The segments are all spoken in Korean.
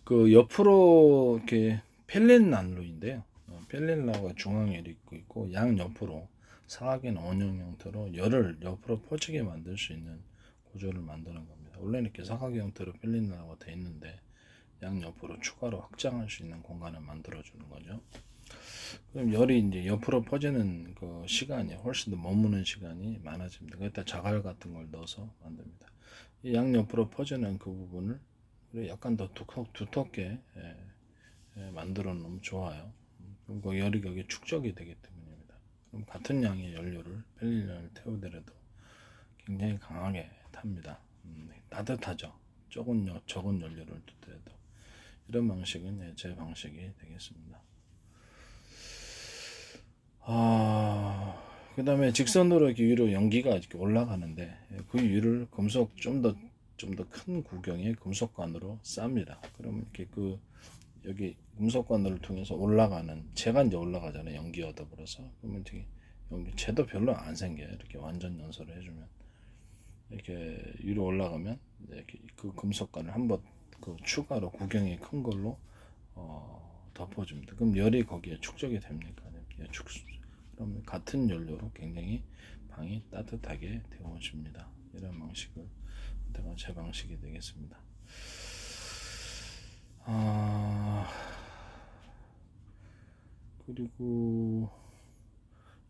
그 옆으로 이렇게 펠린 난로인데요. 펠린 난로가 중앙에 이렇게 있고 양 옆으로 사각인 원형 형태로 열을 옆으로 퍼지게 만들 수 있는 구조를 만드는 겁니다. 원래는 이렇게 사각 형태로 펠린 난로가 되어 있는데 양 옆으로 추가로 확장할 수 있는 공간을 만들어 주는 거죠. 그럼 열이 이제 옆으로 퍼지는 그 시간이 훨씬 더 머무는 시간이 많아집니다. 그기다 자갈 같은 걸 넣어서 만듭니다. 이 양 옆으로 퍼지는 그 부분을 약간 더 두텁게 만들어 놓으면 좋아요. 그럼 그 열이 거기에 축적이 되기 때문입니다. 그럼 같은 양의 연료를 펠린을 태우더라도 굉장히 강하게 탑니다. 따뜻하죠. 적은 연료를 두더라도 이런 방식은 제 방식이 되겠습니다. 그 다음에 직선으로 이렇게 위로 연기가 이렇게 올라가는데 그 위를 금속 좀 더 큰 구경의 금속관으로 쌉니다. 그러면 이렇게 여기 금속관을 통해서 올라가는 재가 이제 올라가잖아요. 연기와 더불어서. 그러면 되게 재도 별로 안 생겨요. 이렇게 완전 연소를 해주면 이렇게 위로 올라가면 이렇게 그 금속관을 한번 그 추가로 구경이 큰 걸로 덮어줍니다. 그럼 열이 거기에 축적이 됩니까? 그럼 같은 연료로 굉장히 방이 따뜻하게 데워집니다. 이런 방식을 제 방식이 되겠습니다. 그리고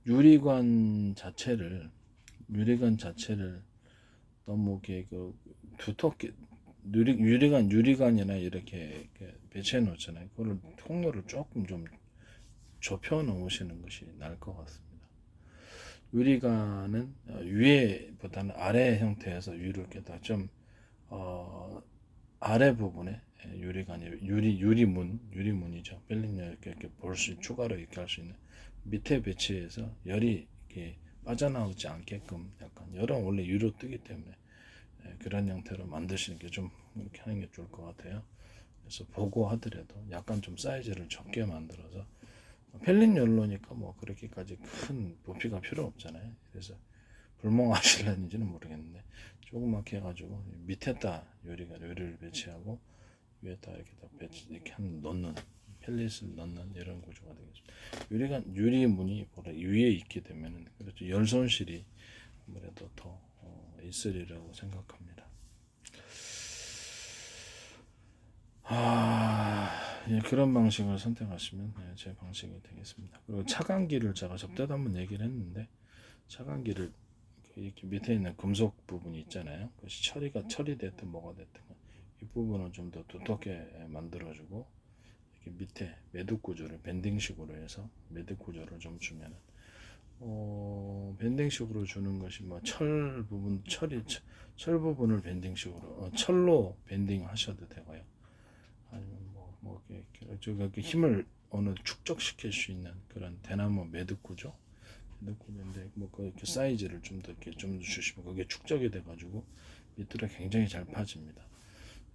유리관 자체를 너무 이렇게 두텁게 유리관이나 이렇게 배치해 놓잖아요. 그거를 통로를 조금 좀 좁혀 놓으시는 것이 나을 것 같습니다. 유리관은 위에보다는 아래 형태에서 위로 이렇게 좀 아래 부분에 유리관이 유리문이죠. 벨린을 이렇게 볼 수 추가로 이렇게 할 수 있는 밑에 배치해서 열이 이렇게 빠져나오지 않게끔 약간 열은 원래 위로 뜨기 때문에 그런 형태로 만드시는 게 좀 이렇게 하는 게 좋을 것 같아요. 그래서 보고 하더라도 약간 좀 사이즈를 적게 만들어서 펠린 연로니까 뭐 그렇게까지 큰 부피가 필요 없잖아요. 그래서 불멍하실는지는 모르겠는데 조그맣게 해가지고 밑에다 요리를 배치하고 위에다 이렇게 넣는 펠릿을 넣는 이런 구조가 되겠습니다. 유리문이 위에 있게 되면은 그렇죠. 열 손실이 아무래도 더 있으리라고 생각합니다. 그런 방식을 선택하시면 제 방식이 되겠습니다. 그리고 차광기를 제가 접대도 한번 얘기를 했는데 차광기를 이렇게 밑에 있는 금속 부분이 있잖아요. 그것이 처리됐든 뭐가 됐든 이 부분을 좀 더 두텁게 만들어주고 이렇게 밑에 매듭 구조를 밴딩식으로 해서 매듭 구조를 좀 주면은 밴딩식으로 주는 것이 뭐 철 부분을 밴딩식으로 철로 밴딩 하셔도 되고요. 아니면 이렇게 힘을 어느 축적시킬 수 있는 그런 대나무 매듭 구조 넣고있는데 그 사이즈를 좀 더 이렇게 좀 주시면 그게 축적이 돼가지고 밑으로 굉장히 잘 파집니다.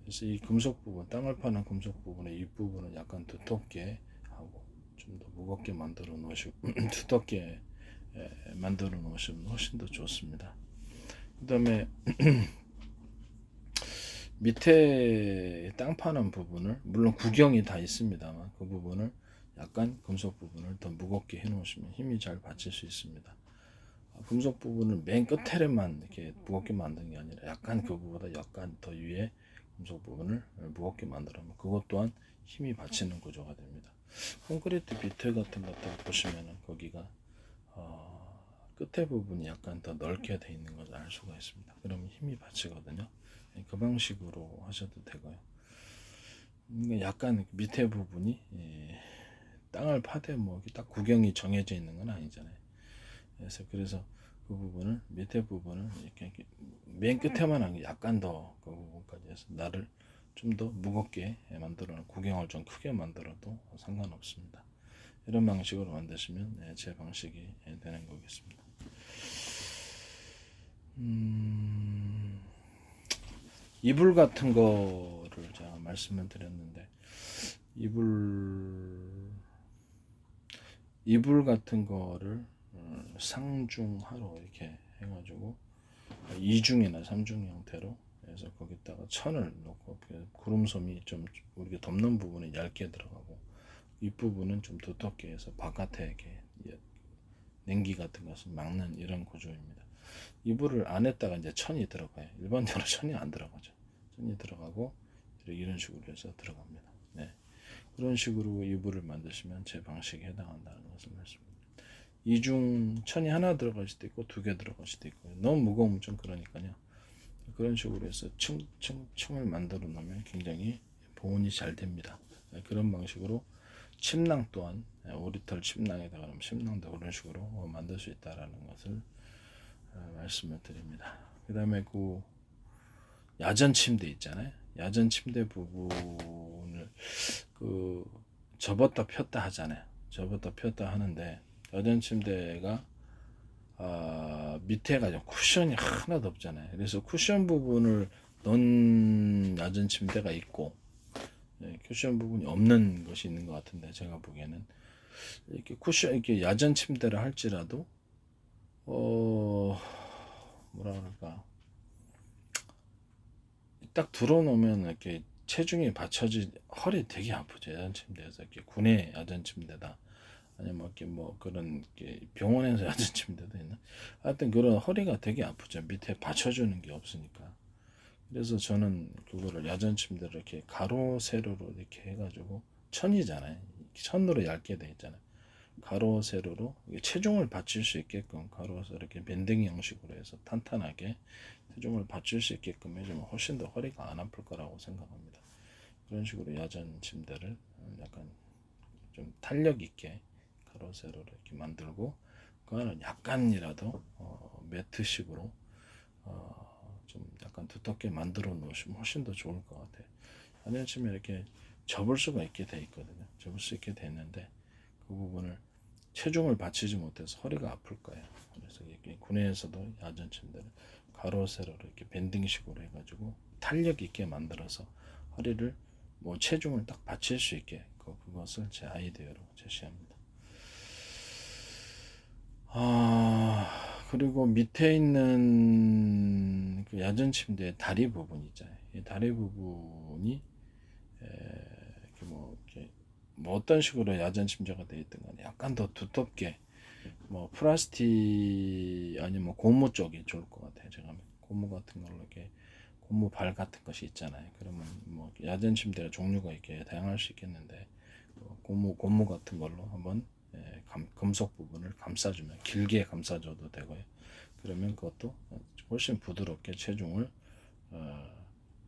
그래서 이 금속 부분, 땅을 파는 금속 부분의 이 부분은 약간 두텁게 하고 좀 더 무겁게 만들어 놓으시고 두텁게 만들어 놓으시면 훨씬 더 좋습니다. 그 다음에 밑에 땅 파는 부분을 물론 구경이 다 있습니다만 그 부분을 약간 금속 부분을 더 무겁게 해 놓으시면 힘이 잘 받칠 수 있습니다. 금속 부분을 맨 끝에만 이렇게 무겁게 만드는 게 아니라 약간 그거보다 약간 더 위에 금속 부분을 무겁게 만들면 그것 또한 힘이 받치는 구조가 됩니다. 콘크리트 비트 같은 것들 보시면은 거기가 끝에 부분이 약간 더 넓게 돼 있는 것을 알 수가 있습니다. 그러면 힘이 받치거든요. 그 방식으로 하셔도 되고요. 약간 밑에 부분이 땅을 파되 딱 구경이 정해져 있는 건 아니잖아요. 그래서 그 부분을 밑에 부분을 이렇게 맨 끝에만 한 게 약간 더 그 부분까지 해서 나를 좀 더 무겁게 만들어 구경을 좀 크게 만들어도 상관없습니다. 이런 방식으로 만드시면 제 방식이 되는 거겠습니다. 이불 같은 거를 제가 말씀을 드렸는데 이불 같은 거를 상중하로 이렇게 해가지고 2중이나 3중 형태로 그래서 거기다가 천을 넣고 구름솜이 좀 우리가 덮는 부분이 얇게 들어가고 윗부분은 좀 두텁게 해서 바깥에 이렇게 냉기 같은 것을 막는 이런 구조입니다. 이불을 안에다가 이제 천이 들어가요. 일반적으로 천이 안 들어가죠. 천이 들어가고 이런 식으로 해서 들어갑니다. 네. 그런 식으로 이불을 만드시면 제 방식에 해당한다는 것을 말씀드립니다. 이중 천이 하나 들어갈 수도 있고 두 개 들어갈 수도 있고 너무 무거우면 좀 그러니까요. 그런 식으로 해서 층을 만들어 놓으면 굉장히 보온이 잘 됩니다. 그런 방식으로 침낭 또한 오리털 침낭에다가 그러면 침낭도 그런 식으로 만들 수 있다라는 것을 말씀을 드립니다. 그 다음에 그 야전 침대 있잖아요. 야전 침대 부분을 그 접었다 폈다 하잖아요. 접었다 폈다 하는데 야전 침대가 밑에가 좀 쿠션이 하나도 없잖아요. 그래서 쿠션 부분을 넣은 야전 침대가 있고 쿠션 부분이 없는 것이 있는 것 같은데 제가 보기에는 이렇게 쿠션 이렇게 야전 침대를 할지라도 뭐라 그럴까 딱 들어놓으면 이렇게 체중이 받쳐지 허리 되게 아프죠. 야전 침대에서 이렇게 군의 야전 침대다. 아니면 이렇게 뭐 그런 병원에서 야전 침대도 있나? 하여튼 그런 허리가 되게 아프죠. 밑에 받쳐주는 게 없으니까. 그래서 저는 그거를 야전 침대를 이렇게 가로 세로로 이렇게 해가지고 천이잖아요. 천으로 얇게 돼 있잖아요. 가로 세로로 체중을 받칠 수 있게끔 가로 세로 이렇게 밴딩 형식으로 해서 탄탄하게 체중을 받칠 수 있게끔 해주면 훨씬 더 허리가 안 아플 거라고 생각합니다. 그런 식으로 야전 침대를 약간 좀 탄력 있게 가로 세로로 이렇게 만들고 그 안은 약간이라도 매트식으로 좀 약간 두텁게 만들어 놓으시면 훨씬 더 좋을 것 같아요. 아니면 이렇게 접을 수가 있게 돼 있거든요. 접을 수 있게 됐는데 그 부분을 체중을 받치지 못해서 허리가 아플 거예요. 그래서 이렇게 군내에서도 야전 침대를 가로 세로로 이렇게 밴딩식으로 해가지고 탄력 있게 만들어서 허리를 뭐 체중을 딱 받칠 수 있게 그것을 제 아이디어로 제시합니다. 그리고 밑에 있는 그 야전 침대의 다리 부분 있잖아요. 이 다리 부분이 이렇게 뭐 어떤 식으로 야전 침대가 되어 있든 간에 약간 더 두텁게 뭐 플라스틱 아니면 고무 쪽이 좋을 것 같아요. 제가 고무 같은 걸로 이렇게 고무 발 같은 것이 있잖아요. 그러면 뭐 야전 침대가 종류가 이렇게 다양할 수 있겠는데 고무 같은 걸로 한번 금속 부분을 감싸주면 길게 감싸줘도 되고요. 그러면 그것도 훨씬 부드럽게 체중을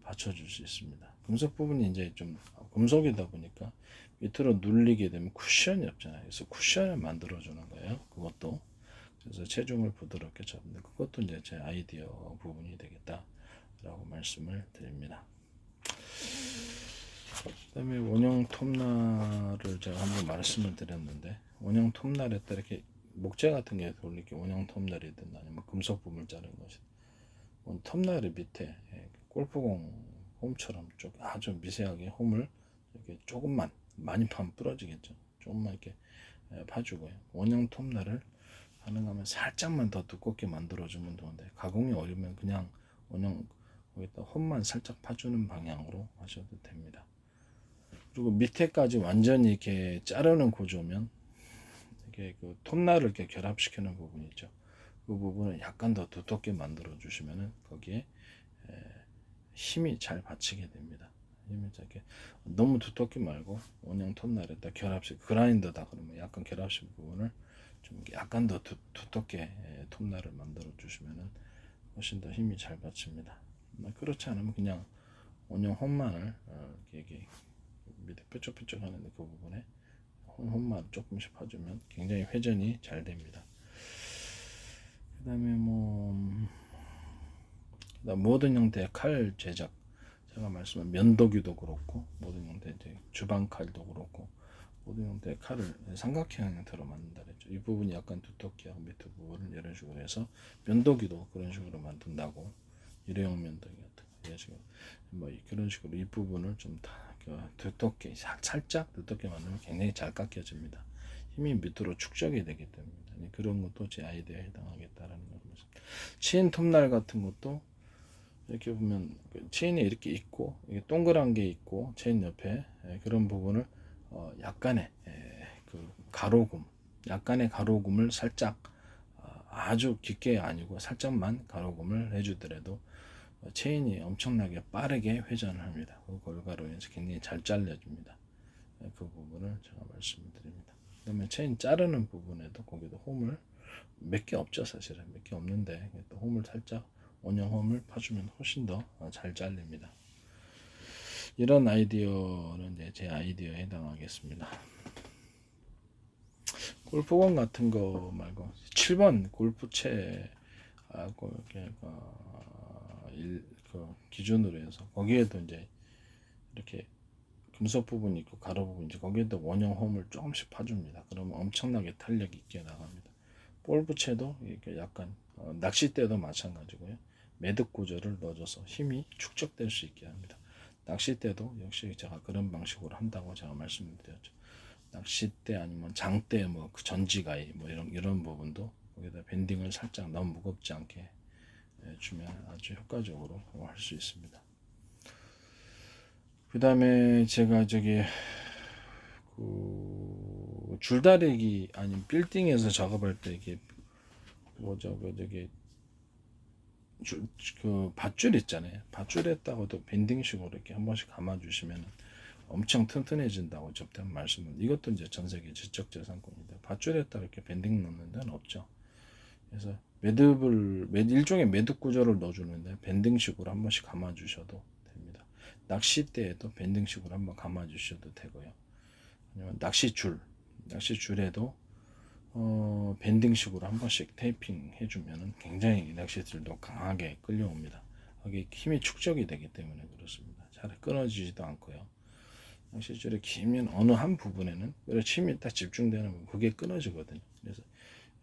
받쳐줄 수 있습니다. 금속 부분이 이제 좀 금속이다 보니까 밑으로 눌리게 되면 쿠션이 없잖아요. 그래서 쿠션을 만들어주는 거예요. 그것도 그래서 체중을 부드럽게 잡는 그것도 이제 제 아이디어 부분이 되겠다라고 말씀을 드립니다. 그다음에 원형 톱날을 제가 한번 말씀을 드렸는데 원형 톱날에다 이렇게 목재 같은 게 돌리게 원형 톱날이든 아니면 금속 부분을 자른 것이 톱날의 밑에 골프공 홈처럼 좀 아주 미세하게 홈을 이렇게 조금만 많이 파면 부러지겠죠. 조금만 이렇게 파주고요. 원형 톱날을 가능하면 살짝만 더 두껍게 만들어주면 되는데 가공이 어려우면 그냥 원형 거기다 홈만 살짝 파주는 방향으로 하셔도 됩니다. 그리고 밑에까지 완전히 이렇게 자르는 구조면 이게 그 톱날을 이렇게 결합시키는 부분이 있죠. 그 부분을 약간 더 두텁게 만들어 주시면은 거기에 힘이 잘 받치게 됩니다. 힘이 이렇게 너무 두텁게 말고 원형 톱날에다 결합식 그라인더다 그러면 약간 결합식 부분을 좀 약간 더 두텁게 톱날을 만들어 주시면은 훨씬 더 힘이 잘 받칩니다. 그렇지 않으면 그냥 원형 홈만을 이렇게 밑에 뾰족뾰족 하는 그 부분에 홈만 조금씩 파주면 굉장히 회전이 잘 됩니다. 그 다음에 모든 형태의 칼 제작 제가 말씀한 면도기도 그렇고 모든 형태의 주방 칼도 그렇고 모든 형태의 칼을 삼각형 형태로 만든다 그랬죠. 이 부분이 약간 두텁게 하고 밑에 부분을 이런 식으로 해서 면도기도 그런 식으로 만든다고 일회용 면도기 같은 이런 식으로 뭐 그런 식으로 이 부분을 좀 두텁게 살짝 두텁게 만들면 굉장히 잘 깎여집니다. 힘이 밑으로 축적이 되기 때문에 그런 것도 제 아이디어에 해당하겠다라는 겁니다. 체인 톱날 같은 것도 이렇게 보면 체인이 이렇게 있고 이게 동그란 게 있고 체인 옆에 그런 부분을 약간의 그 가로금, 약간의 가로금을 살짝 아주 깊게 아니고 살짝만 가로금을 해주더라도 체인이 엄청나게 빠르게 회전을 합니다. 그 결과로 인해서 굉장히 잘 잘려줍니다. 그 부분을 제가 말씀을 드립니다. 그다음에 체인 자르는 부분에도 거기도 홈을 몇 개 없죠. 사실은 몇 개 없는데 또 홈을 살짝 원형 홈을 파주면 훨씬 더 잘 잘립니다. 이런 아이디어는 이제 제 아이디어에 해당하겠습니다. 골프공 같은 거 말고 7번 골프채 그 기준으로 해서 거기에도 이제 이렇게 금속 부분이 있고 가로 부분 이제 거기에도 원형 홈을 조금씩 파줍니다. 그러면 엄청나게 탄력 있게 나갑니다. 볼부채도 이렇게 약간 낚싯대도 마찬가지고요. 매듭 구조를 넣어줘서 힘이 축적될 수 있게 합니다. 낚싯대도 역시 제가 그런 방식으로 한다고 제가 말씀드렸죠. 낚싯대 아니면 장대 뭐그 전지가이 뭐 이런 부분도 거기다 밴딩을 살짝 너무 무겁지 않게 주면 아주 효과적으로 할 수 있습니다. 그 다음에 제가 저기 그 줄다리기 아니면 빌딩에서 작업할 때 이게 뭐죠 그 저기 그 밧줄 있잖아요. 밧줄에다가도 밴딩식으로 이렇게 한 번씩 감아주시면 엄청 튼튼해진다고 접대 말씀을. 이것도 이제 전 세계 지적재산권인데 밧줄에다가 이렇게 밴딩 넣는 데는 없죠. 그래서 일종의 매듭 구조를 넣어주는데 밴딩식으로 한 번씩 감아주셔도 됩니다. 낚싯대에도 밴딩식으로 한번 감아주셔도 되고요. 아니면 낚시줄에도 밴딩식으로 한 번씩 테이핑 해주면은 굉장히 낚시줄도 강하게 끌려옵니다. 거기 힘이 축적이 되기 때문에 그렇습니다. 잘 끊어지지도 않고요. 낚시줄이 길면 어느 한 부분에는 힘이 딱 집중되는 부분 그게 끊어지거든요. 그래서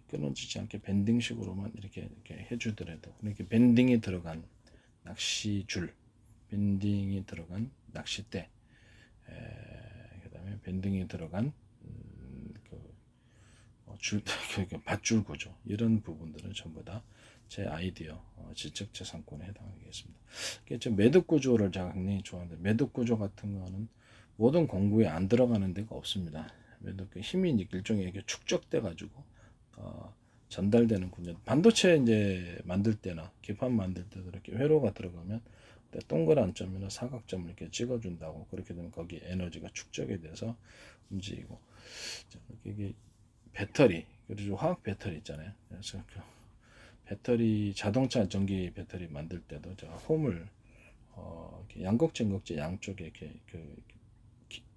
끊어지지 않게 밴딩식으로만 이렇게 해주더라도 이렇게 밴딩이 들어간 낚시줄, 밴딩이 들어간 낚싯대, 그다음에 밴딩이 들어간 밧줄 구조 이런 부분들은 전부 다 제 아이디어 지적재산권에 해당하겠습니다. 매듭 구조를 제가 굉장히 좋아하는데 매듭 구조 같은 거는 모든 공구에 안 들어가는 데가 없습니다. 매듭 힘이 일종의 이렇게 축적돼 가지고 전달되는 군요. 반도체 이제 만들 때나 기판 만들 때도 이렇게 회로가 들어가면 동그란 점이나 사각점을 이렇게 찍어준다고. 그렇게 되면 거기 에너지가 축적이 돼서 움직이고 이게 배터리 그리고 화학 배터리 있잖아요. 그래서 그 배터리 자동차 전기 배터리 만들 때도 제가 홈을 이렇게 양극재 양쪽에 이렇게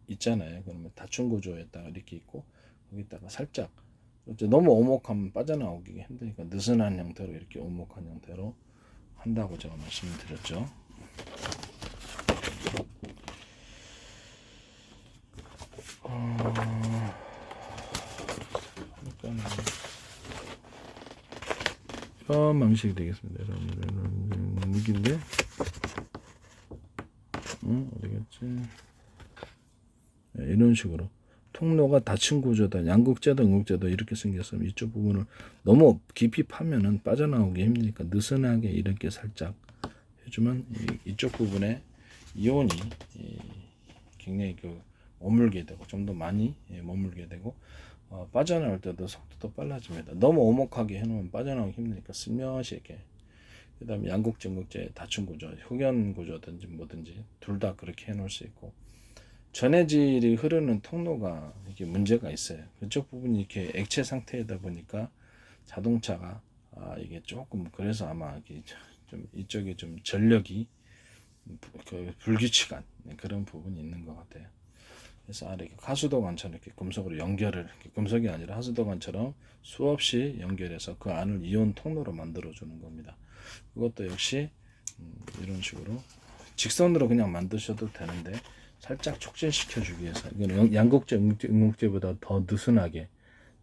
있잖아요. 그러면 다층 구조에다가 이렇게 있고 거기다가 살짝 너무 오목하면 빠져나오기 힘드니까 느슨한 형태로 이렇게 오목한 형태로 한다고 제가 말씀을 드렸죠. 이런 방식이 되겠습니다. 이런 무기인데 어디겠지? 이런 식으로 통로가 닫힌 구조다. 양극재도 음극재도 이렇게 생겼으면 이쪽 부분을 너무 깊이 파면은 빠져나오기 힘드니까 느슨하게 이렇게 살짝 해주면 이쪽 부분에 이온이 굉장히 머물게 되고 좀 더 많이 머물게 되고 빠져나올 때도 속도도 빨라집니다. 너무 오목하게 해놓으면 빠져나오기 힘드니까 스며시 이렇게. 그 다음에 양극재, 음극재, 다층 구조, 흑연 구조든지 뭐든지 둘 다 그렇게 해놓을 수 있고 전해질이 흐르는 통로가 이게 문제가 있어요. 그쪽 부분이 이렇게 액체 상태이다 보니까 자동차가 이게 조금 그래서 아마 이게 좀 이쪽에 좀 전력이 불규칙한 그런 부분이 있는 것 같아요. 그래서 아래 하수도관처럼 이렇게 금속으로 연결을 금속이 아니라 하수도관처럼 수없이 연결해서 그 안을 이온 통로로 만들어 주는 겁니다. 그것도 역시 이런 식으로 직선으로 그냥 만드셔도 되는데 살짝 촉진시켜 주기 위해서 이거는 양극재, 음극재보다 더 느슨하게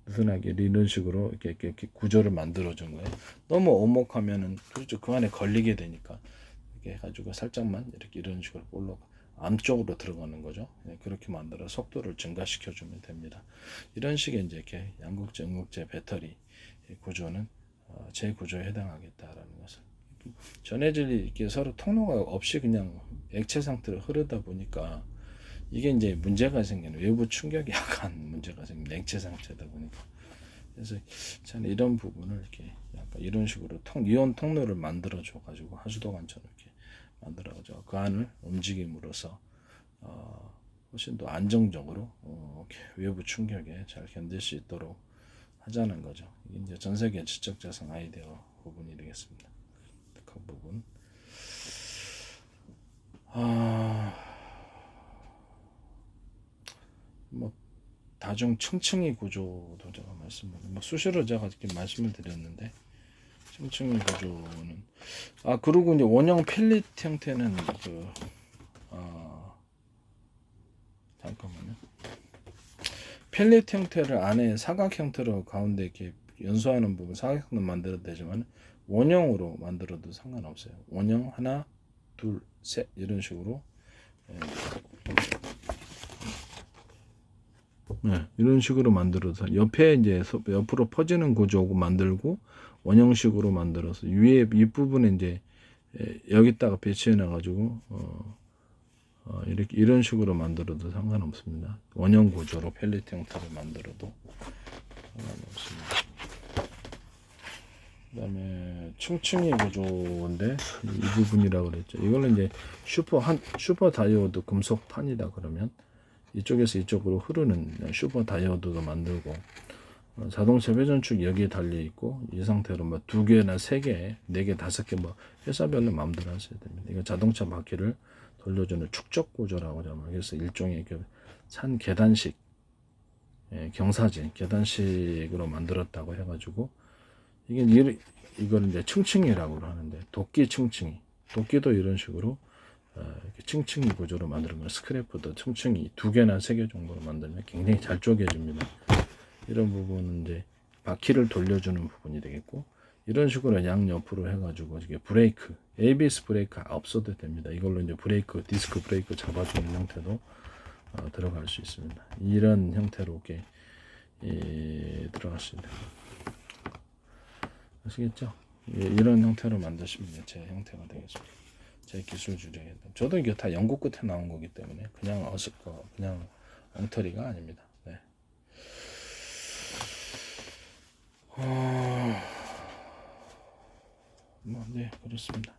이런 식으로 이렇게 구조를 만들어 준 거예요. 너무 오목하면은 그렇죠. 그 안에 걸리게 되니까 이렇게 해가지고 살짝만 이렇게 이런 식으로 볼록 안쪽으로 들어가는 거죠. 그렇게 만들어 속도를 증가시켜 주면 됩니다. 이런 식의 이제 이렇게 양극재, 음극재, 배터리 구조는 제 구조에 해당하겠다라는 것을 전해질이 이렇게 서로 통로가 없이 그냥 액체 상태로 흐르다 보니까 이게 이제 문제가 생기는, 외부 충격이 약간 문제가 생기는, 액체 상태다 보니까. 그래서 저는 이런 부분을 이렇게 약간 이런 식으로 이온 통로를 만들어 줘 가지고 하수도관처럼 이렇게 만들어 가지고 그 안을 움직임으로써 훨씬 더 안정적으로 이렇게 외부 충격에 잘 견딜 수 있도록 하자는 거죠. 이게 이제 전 세계 지적재생 아이디어 부분이 되겠습니다. 그 부분. 뭐 다중 층층이 구조도 제가 수시로 제가 이렇게 말씀을 드렸는데, 층층이 구조는 그리고 이제 원형 펠릿 형태는 잠깐만요. 펠릿 형태를 안에 사각 형태로 가운데 이렇게 연소하는 부분 사각형으로 만들어도 되지만 원형으로 만들어도 상관없어요. 원형 하나, 둘, 셋 이런 식으로 이런 식으로 만들어서 옆에 이제 옆으로 퍼지는 구조고 만들고 원형식으로 만들어서 위에 윗부분에 이제 여기다가 배치해 놔 가지고 이렇게 이런 식으로 만들어도 상관없습니다. 원형 구조로 펠릿 형태를 만들어도 상관없습니다. 그다음에 층층이 구조인데 이 부분이라고 그랬죠. 이거는 이제 슈퍼 다이오드 금속 판이다 그러면 이쪽에서 이쪽으로 흐르는 슈퍼 다이오드도 만들고, 자동차 회전축이 여기에 달려 있고 이 상태로 뭐 2개나 3개, 4개, 5개 뭐 회사별로 마음대로 하셔야 됩니다. 이거 자동차 바퀴를 돌려주는 축적 구조라고 하죠. 그래서 일종의 산 계단식, 경사진 계단식으로 만들었다고 해가지고 이걸 이제 층층이라고 하는데, 도끼 층층이, 도끼도 이런 식으로 이렇게 층층이 구조로 만드는 거, 스크래프도 층층이 2개나 3개 정도로 만들면 굉장히 잘 쪼개집니다. 이런 부분은 이제 바퀴를 돌려주는 부분이 되겠고, 이런 식으로 양옆으로 해가지고 이게 브레이크, ABS 브레이크 없어도 됩니다. 이걸로 이제 브레이크, 디스크 브레이크 잡아주는 형태도 들어갈 수 있습니다. 이런 형태로 이렇게 들어갔습니다. 아시겠죠? 이런 형태로 만드시면 제 형태가 되겠습니다. 제 기술주제. 저도 이게 다 연구 끝에 나온 거기 때문에 그냥 그냥 엉터리가 아닙니다. 네. 네, 그렇습니다.